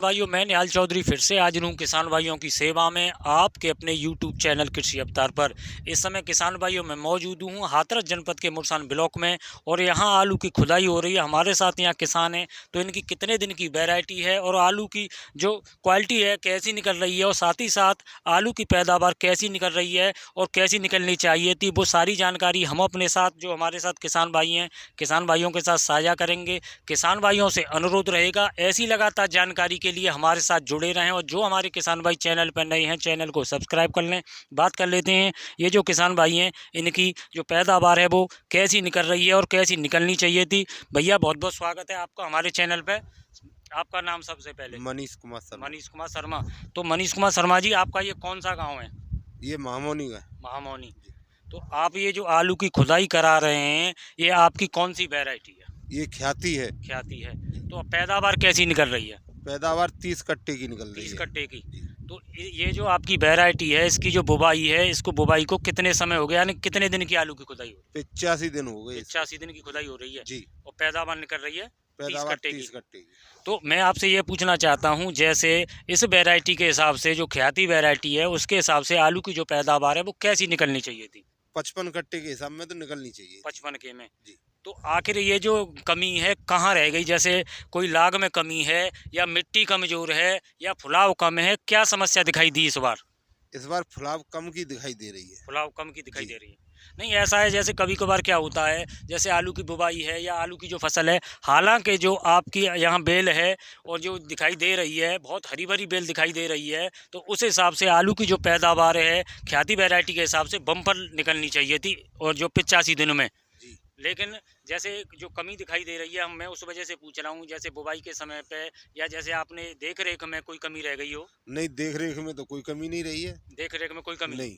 भाइयों, मैं निहाल चौधरी फिर से हाजिर हूँ किसान भाइयों की सेवा में आपके अपने यूट्यूब चैनल कृषि अवतार पर। इस समय किसान भाइयों मैं मौजूद हूँ हाथरस जनपद के मुरसान ब्लॉक में और यहाँ आलू की खुदाई हो रही है। हमारे साथ यहाँ किसान हैं, तो इनकी कितने दिन की वैरायटी है और आलू की जो क्वालिटी है कैसी निकल रही है और साथ ही साथ आलू की पैदावार कैसी निकल रही है और कैसी निकलनी चाहिए थी, वो सारी जानकारी हम अपने साथ जो हमारे साथ किसान भाई हैं किसान भाइयों के साथ साझा करेंगे। किसान भाइयों से अनुरोध रहेगा ऐसी लगातार जानकारी के लिए हमारे साथ जुड़े रहें और जो हमारे किसान भाई चैनल पर नए हैं चैनल को सब्सक्राइब कर लें। बात कर लेते हैं ये जो किसान भाई हैं इनकी जो पैदावार है वो कैसी निकल रही है और कैसी निकलनी चाहिए थी। भैया बहुत बहुत स्वागत है आपका हमारे चैनल पे। आपका नाम सबसे पहले? मनीष कुमार शर्मा। मनीष कुमार शर्मा। तो मनीष कुमार शर्मा जी, आपका ये कौन सा गाँव है? ये महामौनी है। महामौनी। तो आप ये जो आलू की खुदाई करा रहे हैं ये आपकी कौन सी वैरायटी है? ये ख्याति है। ख्याति है। तो पैदावार कैसी निकल रही है? पैदावार 30 कट्टे की निकल रही 30 है। कट्टे की। तो ये जो आपकी वैरायटी है इसकी जो बुवाई है, इसको बुवाई को कितने समय हो गया, यानी कितने दिन की आलू की खुदाई हो रही है? 85 दिन हो गए। 85 दिन की खुदाई हो रही है जी। और पैदावार निकल रही है 30 पैदावार कट्टे 30 की। कट्टे की। तो मैं आपसे ये पूछना चाहता हूँ, जैसे इस वैरायटी के हिसाब से जो ख्याति वैरायटी है उसके हिसाब से आलू की जो पैदावार है वो कैसी निकलनी चाहिए थी? 55 कट्टे के हिसाब में तो निकलनी चाहिए। 55 के में। जी। तो आखिर ये जो कमी है कहाँ रह गई? जैसे कोई लाग में कमी है या मिट्टी कमजोर है या फुलाव कम है, क्या समस्या दिखाई दी इस बार? इस बार फुलाव कम की दिखाई दे रही है। फुलाव कम की दिखाई जी। दे रही है। नहीं, ऐसा है जैसे कभी कभार क्या होता है, जैसे आलू की बुवाई है या आलू की जो फसल है, हालांकि जो आपकी यहाँ बेल है और जो दिखाई दे रही है बहुत हरी भरी बेल दिखाई दे रही है, तो उस हिसाब से आलू की जो पैदावार है ख्याति वैरायटी के हिसाब से बम्पर निकलनी चाहिए थी और जो 85 दिनों में। जी। लेकिन जैसे जो कमी दिखाई दे रही है मैं उस वजह से पूछ रहा हूँ, जैसे बुवाई के समय पे या जैसे आपने देख रेख में कोई कमी रह गई हो? नहीं, देख रेख में तो कोई कमी नहीं रही है। देख रेख में कोई कमी नहीं।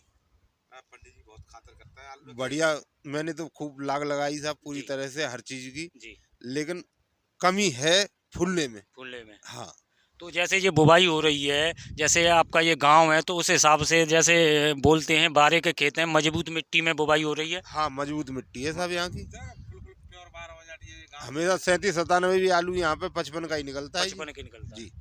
पंडित जी बहुत खातर करता है आलू। बढ़िया। मैंने तो खूब लाग लगाई साहब पूरी जी। तरह से हर चीज की। जी। लेकिन कमी है फूलने में। फूलने में। हाँ। तो जैसे ये बुवाई हो रही है, जैसे आपका ये गांव है, तो उस हिसाब से जैसे बोलते हैं बारे के खेत हैं, मजबूत मिट्टी में बुवाई हो रही है। हाँ, मजबूत मिट्टी है साहब यहाँ की। बिल्कुल प्योर बार हो जाती है गाँव। हमेशा 37-97 भी आलू यहाँ पे 55 का ही निकलता है जी। 55 के निकलता है। जी।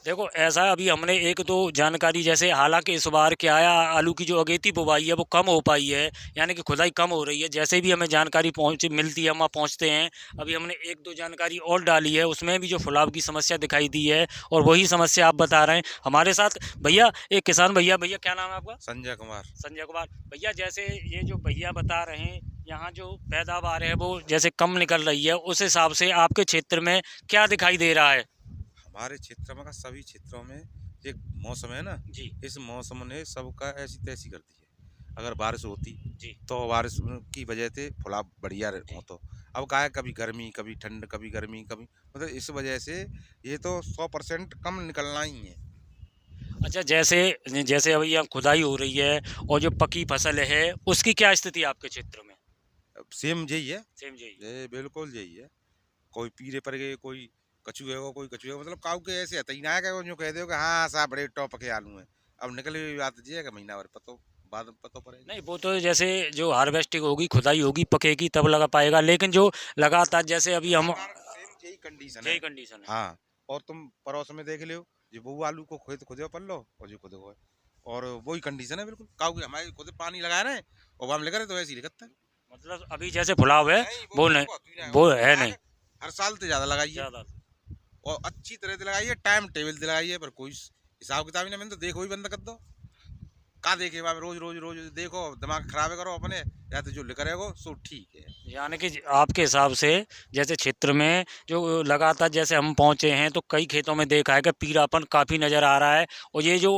देखो ऐसा अभी हमने एक तो जानकारी, जैसे हालांकि इस बार क्या आया, आलू की जो अगेती बुवाई है वो कम हो पाई है, यानी कि खुदाई कम हो रही है। जैसे भी हमें जानकारी पहुँच मिलती है हम वहाँ पहुँचते हैं। अभी हमने एक दो जानकारी और डाली है, उसमें भी जो फुलाव की समस्या दिखाई दी है और वही समस्या आप बता रहे हैं। हमारे साथ भैया एक किसान भैया क्या नाम है आपका? संजय कुमार। संजय कुमार। भैया जैसे ये जो भैया बता रहे हैं यहाँ जो पैदावार है वो जैसे कम निकल रही है, उस हिसाब से आपके क्षेत्र में क्या दिखाई दे रहा है? हमारे क्षेत्र में का सभी क्षेत्रों में एक मौसम है ना जी। इस मौसम ने सबका ऐसी तैसी कर दी है। अगर बारिश होती जी। तो बारिश की वजह से फुलाव बढ़िया हो। तो अब क्या है, कभी गर्मी कभी ठंड कभी गर्मी कभी, मतलब इस वजह से ये तो 100% कम निकलना ही है। अच्छा, जैसे जैसे अभी यहाँ खुदाई हो रही है और जो पकी फसल है उसकी क्या स्थिति है आपके क्षेत्र में? अब सेम यही है। सेम यही। ये बिल्कुल यही है। कोई पीरे पर गए, कोई कछुए को, कोई कछुए को, मतलब काऊ के ऐसे है ना है जो कह दो कि हाँ साहब बड़े टॉप के आलू हैं। अब निकले हुई बात जी है कि महीना भर पतो बाद पतो पड़ेगा। नहीं, वो तो जैसे जो हार्वेस्टिंग होगी, खुदाई होगी, पकेगी तब लगा पाएगा, लेकिन जो लगातार जैसे अभी हम सेम यही कंडीशन यही है। कंडीशन है। हाँ। और तुम पड़ोस में देख लो, ये वो आलू को खुद खुद पल लो और जो खुद को, और वही कंडीशन है बिल्कुल। काऊ के हमारे खुद पानी लगा रहे हैं और हम लेकर तो ऐसे ही लिखता है। मतलब अभी जैसे फुलाव है वो नहीं, होती वो है नहीं। हर साल तो ज्यादा लगाइए ज़्यादा। और अच्छी तरह से लगाइए, टाइम टेबल से लगाइए, पर कोई हिसाब किताब ही नहीं। मैंने तो देखो ही बंद कर दो। का देखे रोज रोज रोज देखो, दिमाग खराब करो अपने, या तो जो लिख रहे हो सो ठीक है। यानी कि आपके हिसाब से जैसे क्षेत्र में जो लगातार जैसे हम पहुंचे हैं तो कई खेतों में देखा है कि पीलापन काफ़ी नज़र आ रहा है और ये जो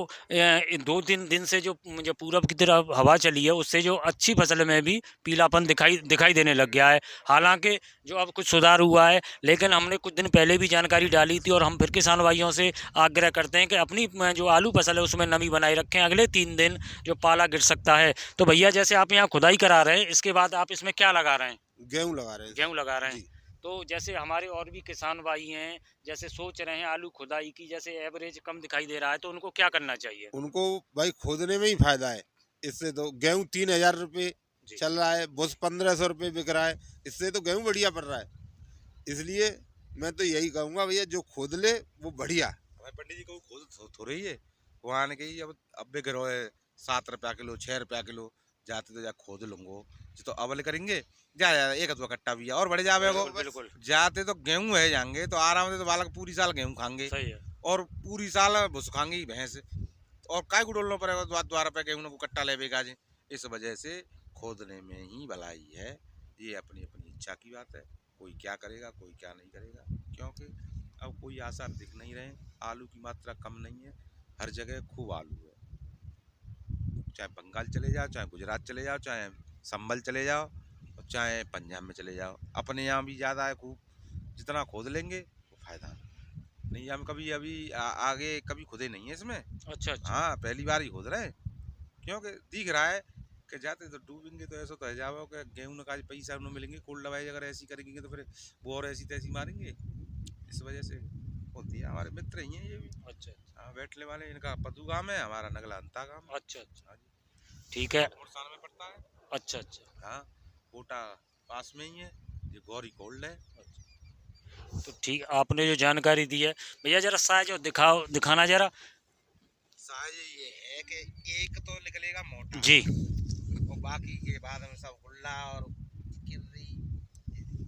2-3 दिन से जो पूरब की तरफ हवा चली है उससे जो अच्छी फसल में भी पीलापन दिखाई देने लग गया है। हालांकि जो अब कुछ सुधार हुआ है, लेकिन हमने कुछ दिन पहले भी जानकारी डाली थी और हम फिर किसान भाइयों से आग्रह करते हैं कि अपनी जो आलू फसल है उसमें नमी बनाए रखें, अगले 3 दिन जो पाला गिर सकता है। तो भैया जैसे आप यहाँ खुदाई करा रहे हैं, इसके बाद आप इसमें क्या लगा रहे हैं? गेहूं लगा रहे हैं। गेहूँ लगा रहे हैं। जी। तो जैसे हमारे और भी किसान भाई हैं, जैसे सोच रहे हैं आलू खुदाई की, जैसे एवरेज कम दिखाई दे रहा है, तो उनको क्या करना चाहिए? उनको भाई खोदने में ही फायदा है। इससे तो गेहूं 3000 रुपये जी। चल रहा है, बुस 1500 रुपये बिक रहा है। इससे तो गेहूं बढ़िया पड़ रहा है। इसलिए मैं तो यही कहूँगा भैया जो खोद ले वो बढ़िया। हमें पंडित जी को खोद थोड़े ही है, वहाँ आने के ही अब बिक रहे है 7 रुपया किलो 6 रुपया किलो, जाते तो जा खोद लूंगो जो तो अवल करेंगे जा एक दो कट्टा भी है और बढ़ जावे वो। बिल्कुल जाते तो गेहूं है जाएंगे तो आराम से तो बालक पूरी साल गेहूं खाएंगे सही है। और पूरी साल भुस खाएंगे ही भैंस, और काय को डोलना पड़ेगा द्वारा पे गेहूं को कट्टा ले बेगा जी। इस वजह से खोदने में ही भलाई है, ये अपनी अपनी इच्छा की बात है, कोई क्या करेगा कोई क्या नहीं करेगा, क्योंकि अब कोई आसार दिख नहीं रहे, आलू की मात्रा कम नहीं है, हर जगह खूब आलू है, चाहे बंगाल चले जाओ चाहे गुजरात चले जाओ चाहे संभल चले जाओ और चाहे पंजाब में चले जाओ, अपने यहाँ भी ज़्यादा है खूब, जितना खोद लेंगे वो फायदा नहीं। हम कभी अभी आगे कभी खुदे नहीं है इसमें। अच्छा हाँ पहली बार ही खोद रहे हैं, क्योंकि दिख रहा है कि जाते तो डूबेंगे तो ऐसा तो है जाओ कि गेहूं का पैसा उन्हें मिलेंगे, कोल्ड दवाई अगर ऐसी करेंगे तो फिर वो और ऐसी तैसी मारेंगे, इस वजह से होती है। हमारे मित्र ही हैं ये भी। अच्छा हाँ बैठने वाले, इनका पदू गाँव है, हमारा नगला अंता गाँव है। अच्छा हाँ जी, ठीक है। साल में पड़ता है। अच्छा हाँ कोटा पास में ही है, ये गौरी कोल्ड है। तो ठीक, आपने जो जानकारी दी है भैया जरा साइज और दिखाना जरा। साइज ये है कि एक तो निकलेगा मोटा जी और बाकी के बाद में सब गुल्ला और किर्री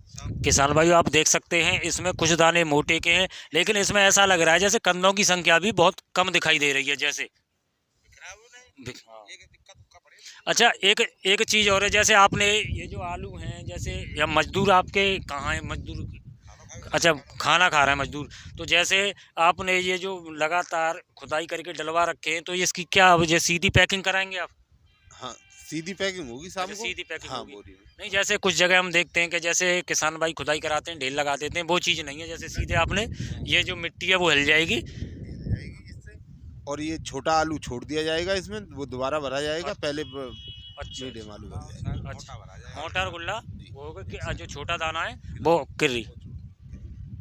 सब। किसान भाइयों आप देख सकते हैं इसमें कुछ दाने मोटे के हैं, लेकिन इसमें ऐसा लग रहा है जैसे कंदों की संख्या भी बहुत कम दिखाई दे रही है जैसे। एक दिक्कत उक्का पड़ेगा। अच्छा एक एक चीज़ और है, जैसे आपने ये जो आलू हैं जैसे या मजदूर आपके कहाँ हैं मजदूर? अच्छा खाना खा रहे हैं मजदूर। तो जैसे आपने ये जो लगातार खुदाई करके डलवा रखे हैं तो ये इसकी क्या वजह, सीधी पैकिंग कराएंगे आप? हाँ सीधी पैकिंग होगी शाम अच्छा, को। सीधी पैकिंग हाँ होगी। बोरी में। नहीं जैसे कुछ जगह हम देखते हैं कि जैसे किसान भाई खुदाई कराते हैं ढेर लगा देते हैं, वो चीज़ नहीं है, जैसे सीधे आपने ये जो मिट्टी है वो हिल जाएगी। और ये छोटा आलू छोड़ दिया जाएगा इसमें, वो दोबारा भरा जाएगा, पहले अच्छा मीडियम आलू भर जाएगा। अच्छा मोटा गुल्ला वो होगा कि जो छोटा दाना है वो किर्री।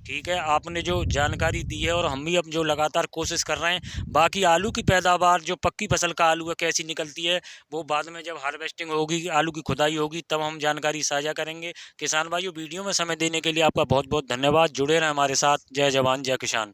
ठीक है, आपने जो जानकारी दी है और हम भी अब जो लगातार कोशिश कर रहे हैं, बाकी आलू की पैदावार जो पक्की फसल का आलू है कैसी निकलती है वो बाद में जब हार्वेस्टिंग होगी आलू की खुदाई होगी तब हम जानकारी साझा करेंगे। किसान भाइयों वीडियो में समय देने के लिए आपका बहुत बहुत धन्यवाद, जुड़े रहें हमारे साथ। जय जवान जय किसान।